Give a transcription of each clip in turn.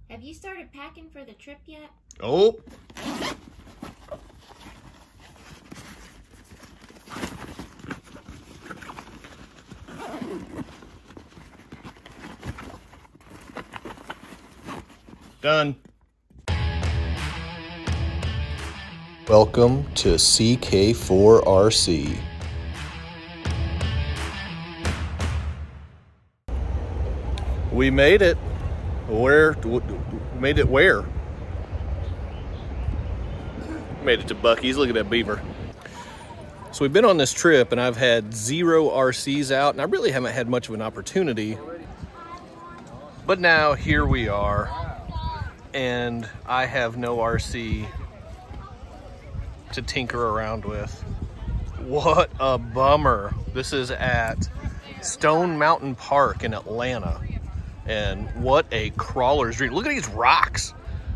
Have you started packing for the trip yet? Oh. Done. Welcome to CK4RC. We made it. Where? Made it where? Made it to Buc-ee's. Look at that beaver. So we've been on this trip and I've had 0 RCs out and I really haven't had much of an opportunity. But now here we are and I have no RC to tinker around with. What a bummer. This is at Stone Mountain Park in Atlanta. And what a crawler's dream. Look at these rocks.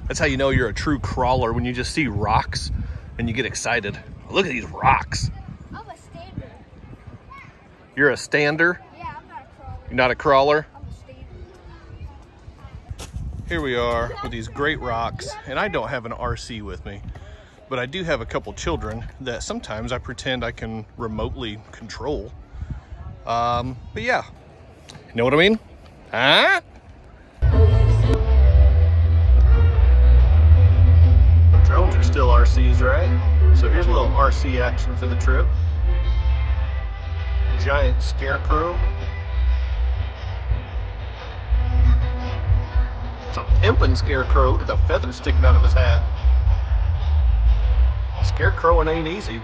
That's how you know you're a true crawler, when you just see rocks and you get excited. Look at these rocks. I'm a stander. You're a stander? Yeah, I'm not a crawler. You're not a crawler? I'm a stander. Here we are with these great rocks, and I don't have an RC with me, but I do have a couple children that sometimes I pretend I can remotely control. But yeah, you know what I mean? Huh? Drones are still RCs, right? So here's a little RC action for the trip. Giant scarecrow. It's a pimpin' scarecrow with a feather sticking out of his hat. Scarecrowing ain't easy.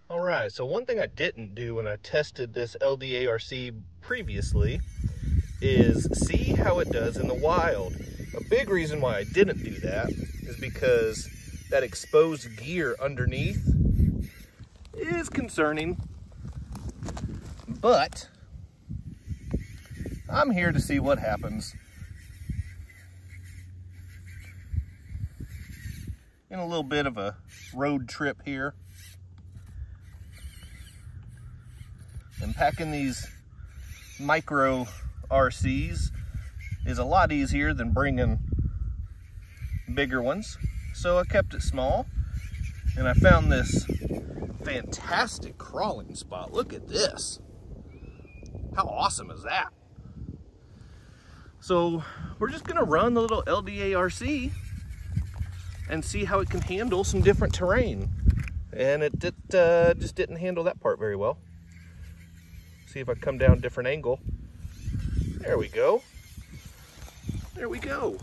Alright, so one thing I didn't do when I tested this LDARC previously is see how it does in the wild. A big reason why I didn't do that is because that exposed gear underneath is concerning. But I'm here to see what happens. In a little bit of a road trip here. And packing these micro RCs is a lot easier than bringing bigger ones. So I kept it small and I found this fantastic crawling spot. Look at this. How awesome is that? So we're just gonna run the little LDARC and see how it can handle some different terrain. And it just didn't handle that part very well. See if I come down a different angle. There we go. There we go.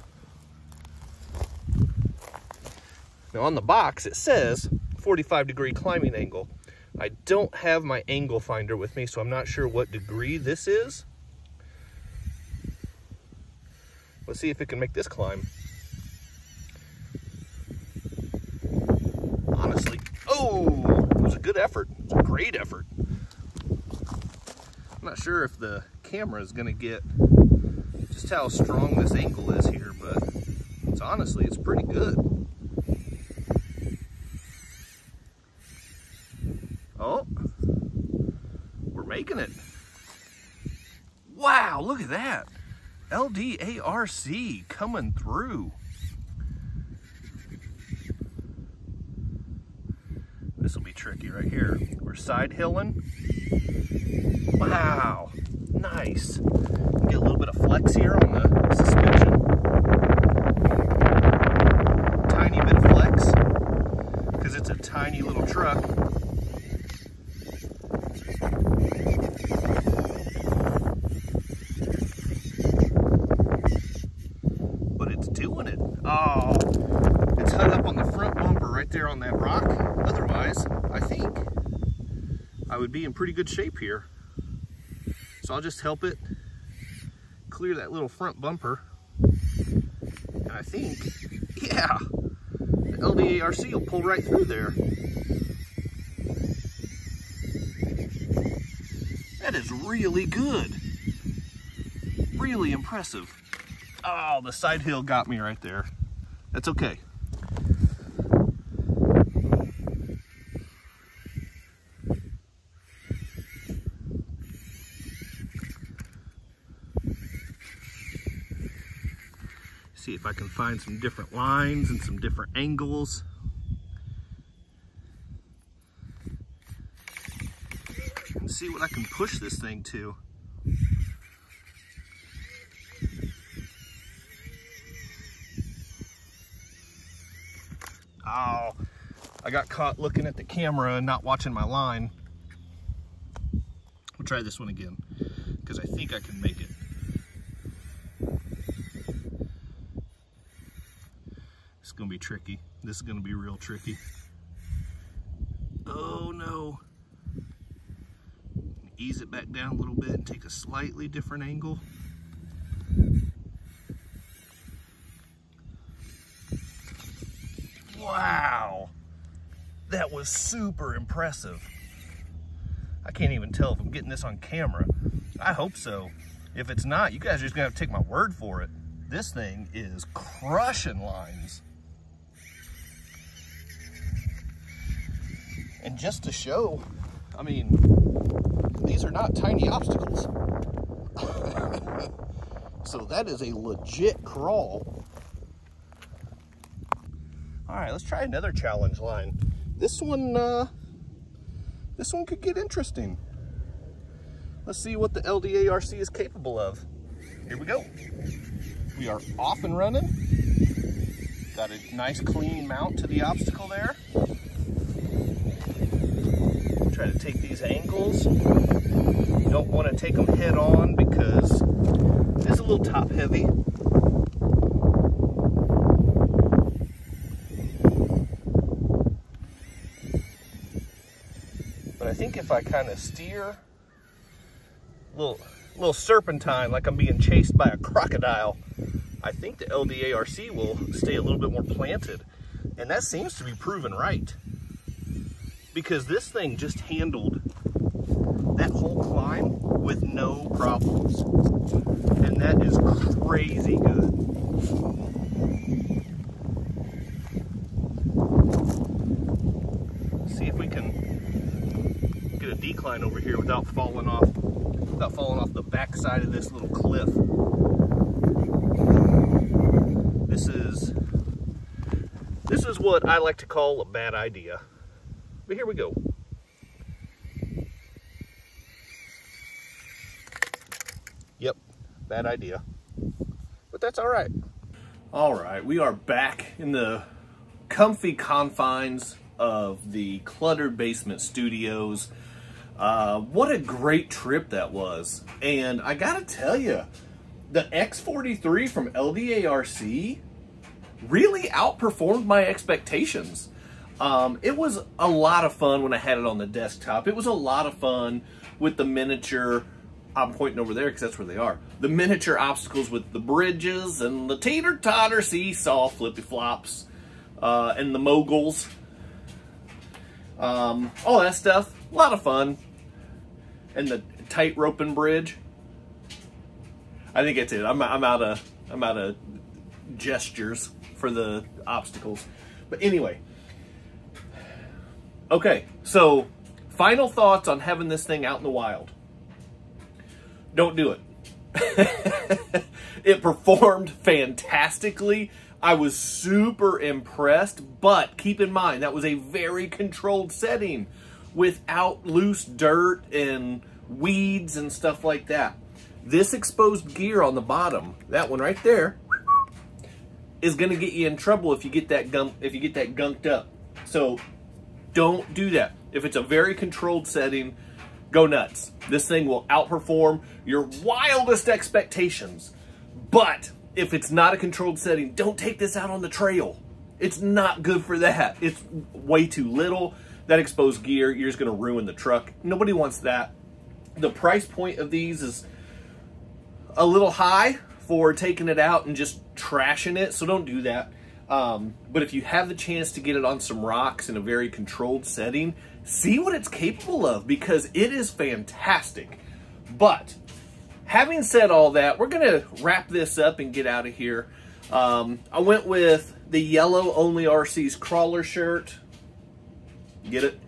Now on the box it says 45-degree climbing angle. I don't have my angle finder with me, so I'm not sure what degree this is. Let's see if it can make this climb. Honestly, oh, it was a good effort. It's a great effort. I'm not sure if the camera is going to get just how strong this angle is here, but it's pretty good. Oh, we're making it. Wow, look at that. LDARC coming through. This will be tricky right here. We're side hilling. Wow, nice. Get a little bit of flex here on the suspension. Tiny bit of flex, because it's a tiny little truck. But it's doing it. Oh, it's hung up on the front bumper right there on that rock. Otherwise, I think I would be in pretty good shape here. So I'll just help it clear that little front bumper. And I think, yeah, the LDARC will pull right through there. That is really good. Really impressive. Oh, the side hill got me right there. That's okay. See if I can find some different lines and some different angles. And see what I can push this thing to. Oh, I got caught looking at the camera and not watching my line. We'll try this one again, because I think I can make it. It's gonna be tricky. This is gonna be real tricky. Oh no. Ease it back down a little bit and take a slightly different angle. Wow, that was super impressive. I can't even tell if I'm getting this on camera. I hope so. If it's not, you guys are just gonna have to take my word for it. This thing is crushing lines. And just to show, I mean, these are not tiny obstacles. So that is a legit crawl. All right, let's try another challenge line. This one could get interesting. Let's see what the LDARC is capable of. Here we go. We are off and running. Got a nice clean mount to the obstacle there. Try to take these angles. You don't want to take them head on because it is a little top heavy. But I think if I kind of steer, little serpentine like I'm being chased by a crocodile, I think the LDARC will stay a little bit more planted. And that seems to be proven right, because this thing just handled that whole climb with no problems. And that is crazy good. See if we can get a decline over here without falling off the backside of this little cliff. This is what I like to call a bad idea. But here we go. Yep, bad idea. But that's all right. All right, we are back in the comfy confines of the cluttered basement studios. What a great trip that was. And I gotta tell you, the X43 from LDARC really outperformed my expectations. It was a lot of fun when I had it on the desktop. It was a lot of fun with the miniature, I'm pointing over there because that's where they are, the miniature obstacles with the bridges and the teeter-totter seesaw flippy-flops, and the moguls. All that stuff, a lot of fun. And the tight roping bridge. I think that's it. I'm out of gestures for the obstacles. But anyway, okay, so final thoughts on having this thing out in the wild. Don't do it. It performed fantastically. I was super impressed, but keep in mind that was a very controlled setting without loose dirt and weeds and stuff like that. This exposed gear on the bottom, that one right there, is going to get you in trouble if you get that gunked up. So don't do that. If it's a very controlled setting, go nuts. This thing will outperform your wildest expectations. But if it's not a controlled setting, don't take this out on the trail. It's not good for that. It's way too little. That exposed gear, you're just going to ruin the truck. Nobody wants that. The price point of these is a little high for taking it out and just trashing it, so don't do that. But if you have the chance to get it on some rocks in a very controlled setting, see what it's capable of, because it is fantastic. But having said all that, we're going to wrap this up and get out of here. I went with the yellow Only RC's crawler shirt. Get it?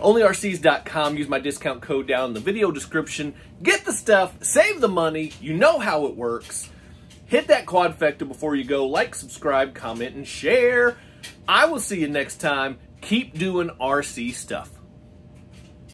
OnlyRCs.com. Use my discount code down in the video description. Get the stuff. Save the money. You know how it works. Hit that quadfecta before you go. Like, subscribe, comment, and share. I will see you next time. Keep doing RC stuff.